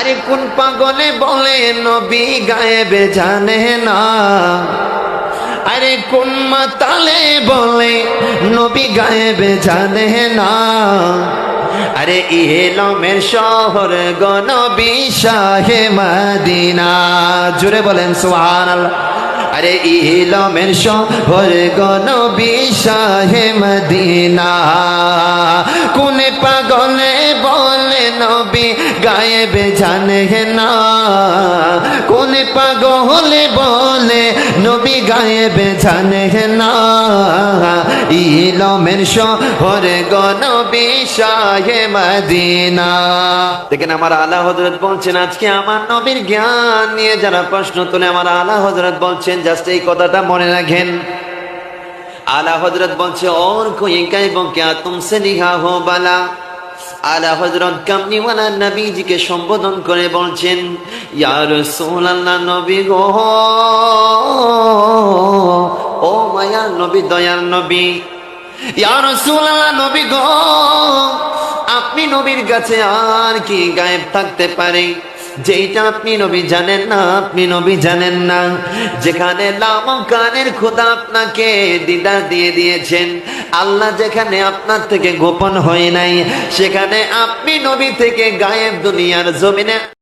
আরে কোন পাগলে বলে নবী গায়েবে জানে না, আরে কোন মাতালে বলে নবী গায়েবে জানে না। আরে ইলমের শহর গো নবী শাহে মদিনা, জোরে বলেন সুবহানাল্লাহ। আরে ইলমের শহর গো নবী শাহে মদিনা, কোন পাগলে বলে নবী গায়েবে জানে না, কোন পাগলে বলে নবী গায়েবে জানে না। ইলমের শহর গো নবী শাহে মদিনা। দেখেন আমার আলা হযরত বলছেন, আজকে আমার নবীর জ্ঞান নিয়ে যারা প্রশ্ন তোলে, আমার আলা হযরত বলছেন জাস্ট এই কথাটা মনে রাখেন। आला हजरत बोलছে और कोई कहबो क्या तुमसे लिखा हो बाला। आला हजरत कमनी वाला नबी जी के संबोधन करे बोलছেন या रसूल अल्लाह नबी गो, ओ माया नबी दयार नबी, या रसूल अल्लाह नबी गो, আপনি নবীর কাছে আর কি গায়েব থাকতে পারে যেটা আপনি নবী জানেন না, আপনি নবী জানেন না। যেখানে লামকানের খোদা আপনাকে দিদার দিয়ে দিয়েছেন, আল্লাহ যেখানে আপনার থেকে গোপন হয় নাই, সেখানে আপনি নবী থেকে গায়েব দুনিয়ার জমিনে